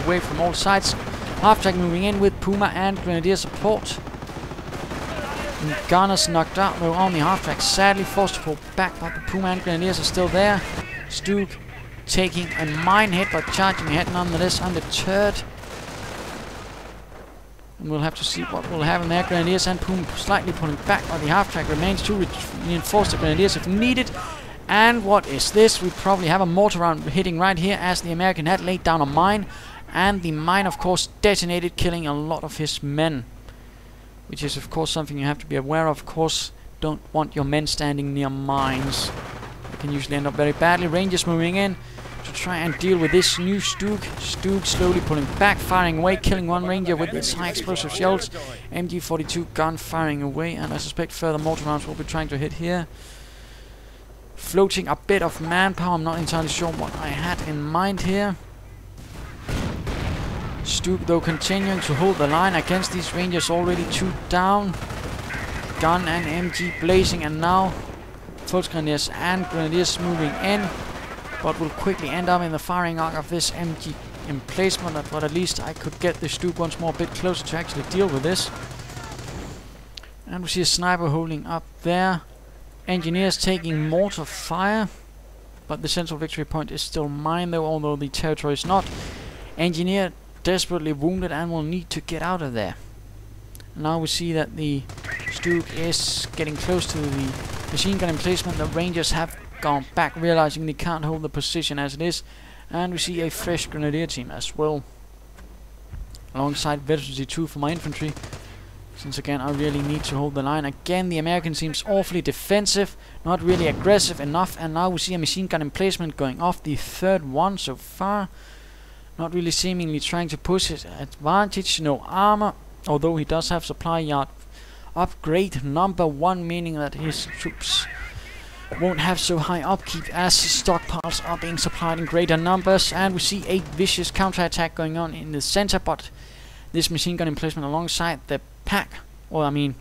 away from all sides. Half-track moving in with Puma and Grenadier support. Gunners knocked out though on the half-track, sadly forced to pull back, but the Puma and Grenadiers are still there. Stug taking a mine hit, but charging ahead nonetheless undeterred. And we'll have to see what will happen there. Grenadiers and Puma slightly pulling back, but the half-track remains to reinforce the Grenadiers if needed. And what is this? We probably have a mortar round hitting right here as the American had laid down a mine. And the mine, of course, detonated, killing a lot of his men. Which is, of course, something you have to be aware of. Of course, don't want your men standing near mines. They can usually end up very badly. Rangers moving in to try and deal with this new Stug. Stug slowly pulling back, firing away, killing one Ranger with its high explosive shells. MG42 gun firing away, and I suspect further mortar rounds will be trying to hit here. Floating a bit of manpower. I'm not entirely sure what I had in mind here. Stug though continuing to hold the line against these Rangers, already 2 down. Gun and MG blazing, and now Volksgrenadiers and Grenadiers moving in, but will quickly end up in the firing arc of this MG emplacement. But at least I could get the Stug once more a bit closer to actually deal with this. And we see a sniper holding up there. Engineers taking mortar fire, but the central victory point is still mine though, although the territory is not. Engineer desperately wounded and will need to get out of there. Now we see that the Stug is getting close to the machine gun emplacement. The Rangers have gone back, realizing they can't hold the position as it is. And we see a fresh Grenadier team as well, alongside Veterancy 2 for my infantry. Since again I really need to hold the line. Again the American seems awfully defensive, not really aggressive enough. And now we see a machine gun emplacement going off, the 3rd one so far. Not really seemingly trying to push his advantage. No armor, although he does have supply yard upgrade number 1, meaning that his troops won't have so high upkeep as stockpiles are being supplied in greater numbers. And we see a vicious counterattack going on in the center, but this machine gun emplacement alongside the pack, or I mean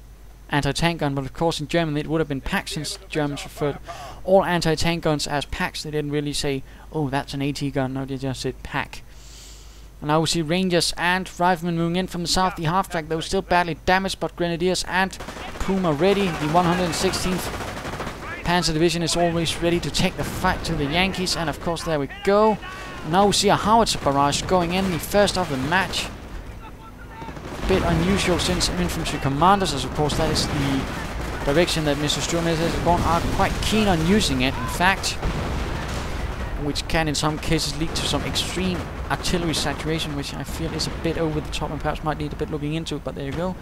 anti-tank gun, but of course in German it would have been pack, since Germans referred all anti-tank guns as packs. They didn't really say, oh that's an AT gun, no, they just said pack. And now we see Rangers and Riflemen moving in from the south. The half-track though still badly damaged, but Grenadiers and Puma ready. The 116th Panzer Division is always ready to take the fight to the Yankees, and of course there we go. Now we see a howitzer barrage going in, the first of the match. Bit unusual since infantry commanders, as of course that is the direction that Mr. SturmSS are quite keen on using it, in fact, which can in some cases lead to some extreme artillery saturation, which I feel is a bit over the top and perhaps might need a bit looking into, but there you go.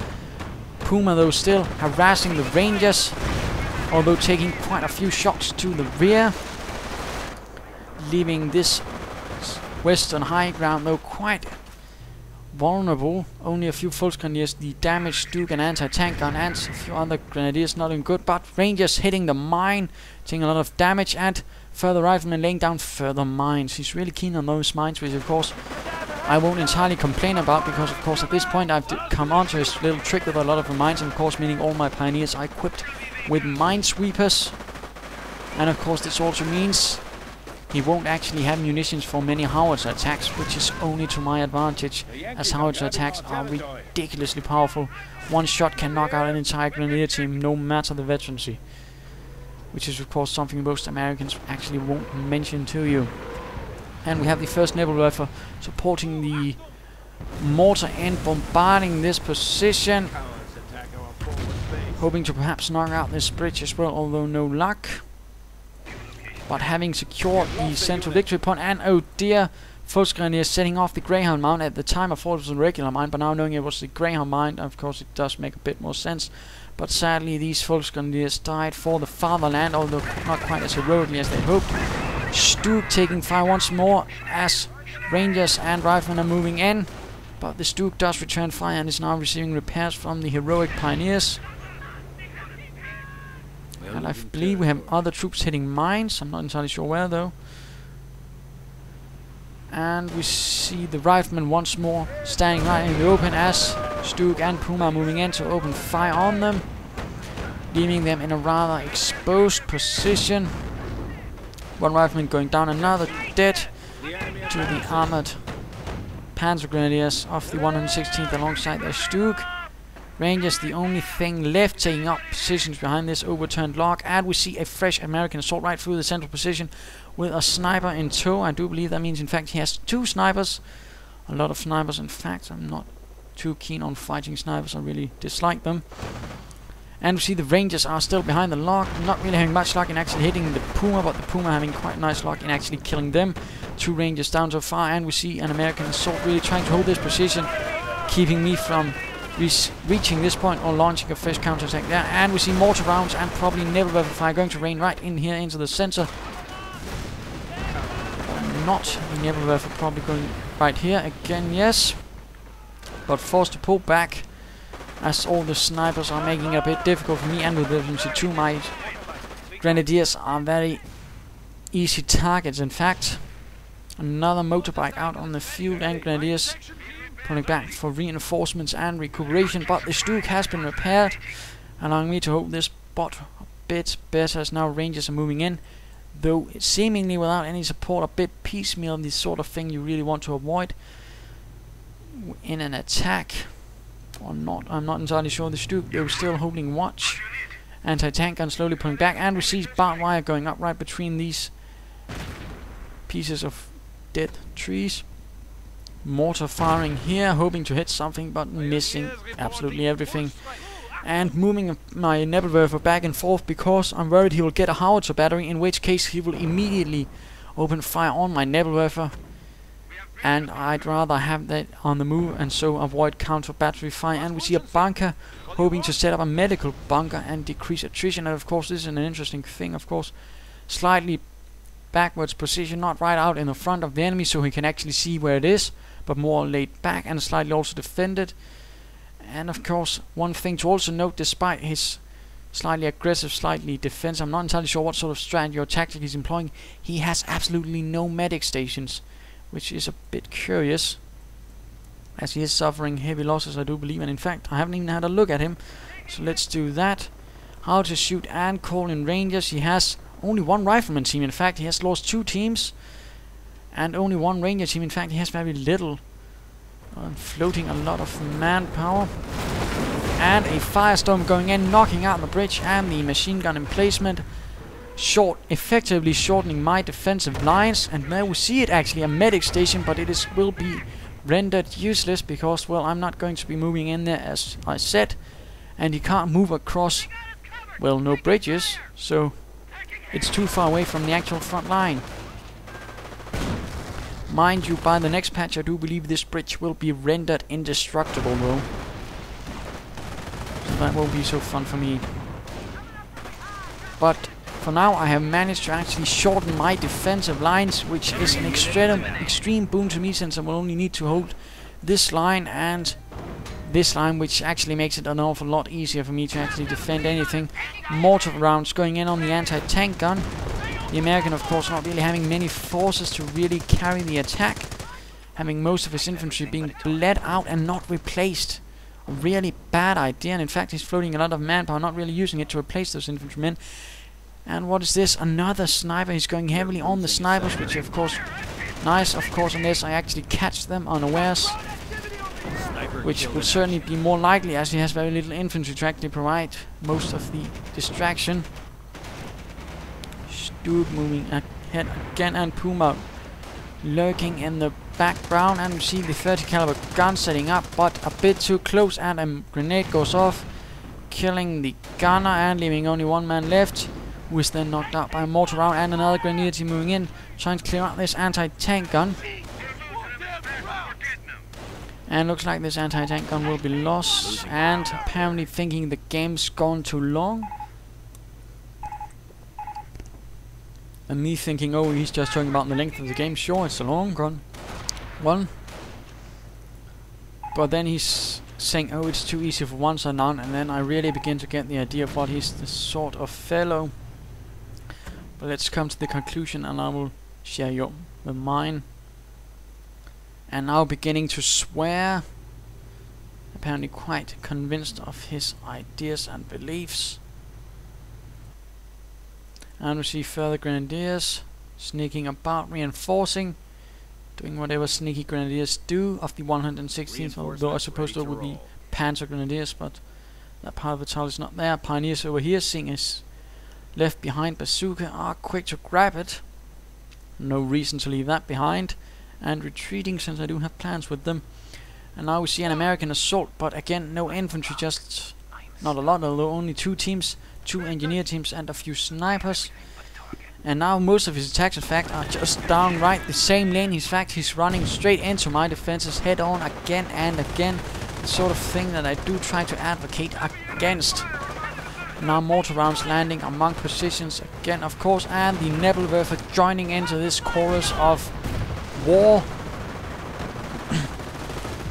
Puma though still harassing the Rangers, although taking quite a few shots to the rear, leaving this western high ground though quite vulnerable. Only a few Volksgrenadiers, the damaged Stug and anti-tank gun, and a few other Grenadiers not in good, but Rangers hitting the mine, taking a lot of damage, and further Riflemen laying down further mines. He's really keen on those mines, which of course I won't entirely complain about, because of course at this point I've come onto his little trick with a lot of the mines, and of course meaning all my pioneers are equipped with minesweepers. And of course this also means he won't actually have munitions for many howitzer attacks, which is only to my advantage, as howitzer attacks are ridiculously powerful. One shot can knock out an entire Grenadier team, no matter the veterancy, which is of course something most Americans actually won't mention to you. And we have the 1st Naval Rifle supporting the mortar and bombarding this position, hoping to perhaps knock out this bridge as well, although no luck. But having secured the central victory point, and oh dear, Volksgrenadiers setting off the Greyhound mine. At the time I thought it was a regular mine, but now knowing it was the Greyhound mine, of course it does make a bit more sense. But sadly these Volksgrenadiers died for the fatherland, although not quite as heroically as they hoped. Stug taking fire once more as Rangers and Riflemen are moving in, but the Stug does return fire and is now receiving repairs from the heroic pioneers. And I believe we have other troops hitting mines. I'm not entirely sure where though. And we see the Riflemen once more standing right in the open as Stug and Puma are moving in to open fire on them, leaving them in a rather exposed position. One Rifleman going down, another dead to the armored Panzergrenadiers of the 116th alongside their Stug. Rangers the only thing left taking up positions behind this overturned log, and we see a fresh American assault right through the central position with a sniper in tow. I do believe that means in fact he has 2 snipers. A lot of snipers in fact. I'm not too keen on fighting snipers, I really dislike them. And we see the Rangers are still behind the log, not really having much luck in actually hitting the Puma, but the Puma having quite nice luck in actually killing them. 2 Rangers down so far, and we see an American assault really trying to hold this position, keeping me from reaching this point or launching a fresh counterattack there. And we see mortar rounds and probably Nebelwerfer fire going to rain right in here into the center. Or not, the Nebelwerfer probably going right here again, yes. But forced to pull back as all the snipers are making it a bit difficult for me, and with Infantry 2 my Grenadiers are very easy targets. In fact, another motorbike out on the field, and Grenadiers pulling back for reinforcements and recuperation, but the Stug has been repaired, allowing me to hold this spot a bit better as now Rangers are moving in, though seemingly without any support, a bit piecemeal, the sort of thing you really want to avoid in an attack. Or not, I'm not entirely sure. The Stug, they were still holding watch. Anti-tank gun slowly pulling back, and we see barbed wire going up right between these pieces of dead trees. Mortar firing here, hoping to hit something, but missing absolutely everything. And moving my Nebelwerfer back and forth because I'm worried he will get a howitzer battery, in which case he will immediately open fire on my Nebelwerfer. And I'd rather have that on the move and so avoid counter battery fire. And we see a bunker, hoping to set up a medical bunker and decrease attrition. And of course this is an interesting thing, of course. Slightly backwards position, not right out in the front of the enemy so he can actually see where it is, but more laid back and slightly also defended. And of course one thing to also note, despite his slightly aggressive, slightly defense, I'm not entirely sure what sort of strategy or tactic he's employing, he has absolutely no medic stations, which is a bit curious, as he is suffering heavy losses, I do believe. And in fact I haven't even had a look at him, so let's do that. How to shoot and call in Rangers. He has only 1 rifleman team. In fact he has lost 2 teams and only 1 ranger team. In fact he has very little, floating a lot of manpower. And a firestorm going in, knocking out the bridge and the machine gun emplacement, effectively shortening my defensive lines. And now we see it actually a medic station, but it will be rendered useless because, well, I'm not going to be moving in there as I said, and he can't move across, well, no bridges, so it's too far away from the actual front line. Mind you, by the next patch I do believe this bridge will be rendered indestructible though, so that won't be so fun for me. But for now I have managed to actually shorten my defensive lines, which is an extreme boon to me, since I will only need to hold this line and this line, which actually makes it an awful lot easier for me to actually defend anything. Mortar rounds going in on the anti-tank gun. The American, of course, not really having many forces to really carry the attack, having most of his infantry being bled out and not replaced. A really bad idea, and in fact he's floating a lot of manpower, not really using it to replace those infantrymen. And what is this? Another sniper. He's going heavily on the snipers, which of course nice, of course, unless I actually catch them unawares, which will certainly be more likely as he has very little infantry to actually provide most of the distraction. Stug moving ahead again, and Puma lurking in the background, and we see the 30 caliber gun setting up, but a bit too close, and a grenade goes off, killing the gunner and leaving only 1 man left, who is then knocked out by a mortar round, and another grenadier team moving in, trying to clear out this anti-tank gun. And looks like this anti-tank gun will be lost, and apparently thinking the game's gone too long. And me thinking, oh, he's just talking about the length of the game. Sure, it's a long one. But then he's saying, oh, it's too easy for one side now, and then I really begin to get the idea of what he's the sort of fellow. But let's come to the conclusion, and I will share you with mine. And now beginning to swear, apparently quite convinced of his ideas and beliefs. And we see further grenadiers sneaking about, reinforcing doing whatever sneaky grenadiers do of the 116th, although I suppose there would be Panzer Grenadiers, but that part of the tile is not there. Pioneers over here, seeing his left behind bazooka, are quick to grab it. No reason to leave that behind. And retreating, since I do have plans with them. And now we see an American assault, but again, no infantry, just not a lot, although only 2 teams, 2 engineer teams and a few snipers. And now most of his attacks, in fact, are just downright the same lane. In fact, he's running straight into my defenses head on again and again. The sort of thing that I do try to advocate against. Now mortar rounds landing among positions again, of course, and the Nebelwerfer joining into this chorus of war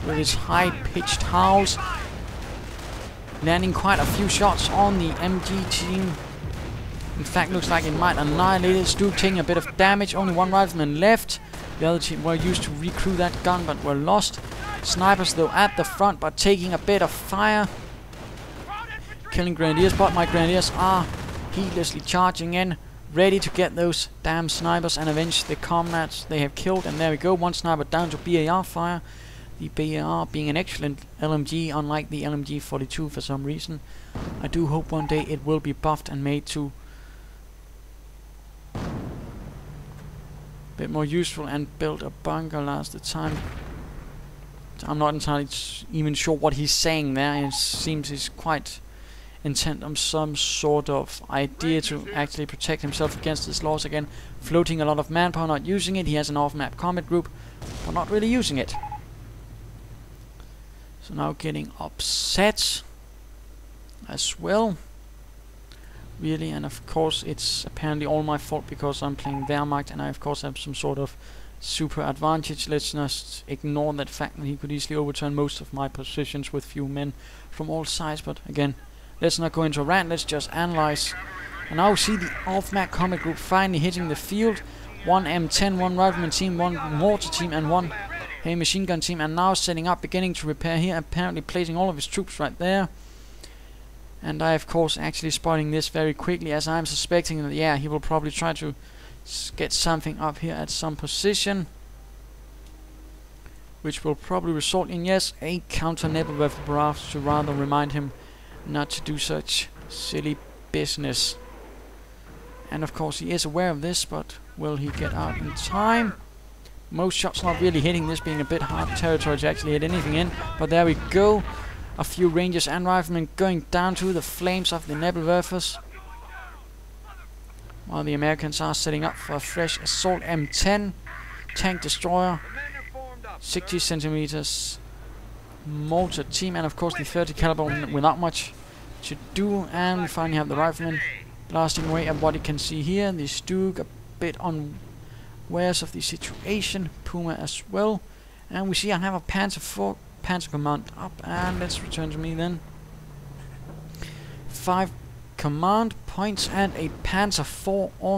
with his high-pitched howls, landing quite a few shots on the MG team. In fact, looks like it might annihilate it. Stu taking a bit of damage, only 1 rifleman left. The other team were used to recrew that gun but were lost. Snipers though at the front, but taking a bit of fire, killing grenadiers, but my grenadiers are heedlessly charging in, ready to get those damn snipers and avenge the comrades they have killed. And there we go, 1 sniper down to BAR fire. The BAR being an excellent LMG, unlike the LMG 42 for some reason. I do hope one day it will be buffed and made to a bit more useful and build a bunker last the time. I'm not entirely even sure what he's saying there. It seems he's quite intent on some sort of idea to actually protect himself against this loss again. Floating a lot of manpower, not using it. He has an off-map combat group, but not really using it. So now getting upset as well. Really, and of course it's apparently all my fault because I'm playing Wehrmacht and I of course have some sort of super advantage. Let's just ignore that fact that he could easily overturn most of my positions with few men from all sides. But again, let's not go into a rant, let's just analyze. And now we see the off-map combat group finally hitting the field. 1 M10, 1 rifleman team, 1 mortar team and 1 heavy machine gun team, and now setting up, beginning to repair here, apparently placing all of his troops right there. And I of course actually spotting this very quickly, as I'm suspecting that yeah, he will probably try to get something up here at some position, which will probably result in, yes, a counter Nebelwerfer barrage to rather remind him not to do such silly business. And of course he is aware of this, but will he get out in time? Most shots not really hitting, this being a bit hard territory to actually hit anything in, but there we go. A few rangers and riflemen going down to the flames of the Nebelwerfers, while the Americans are setting up for a fresh assault. M10 tank destroyer, 60 centimeters mortar team, and of course the 30 caliber without much to do. And we finally have the riflemen blasting away at what you can see here. The Stug a bit unawares of the situation, Puma as well, and we see I have a Panzer 4 Panzer command up, and let's return to me then. 5 command points and a Panzer 4 on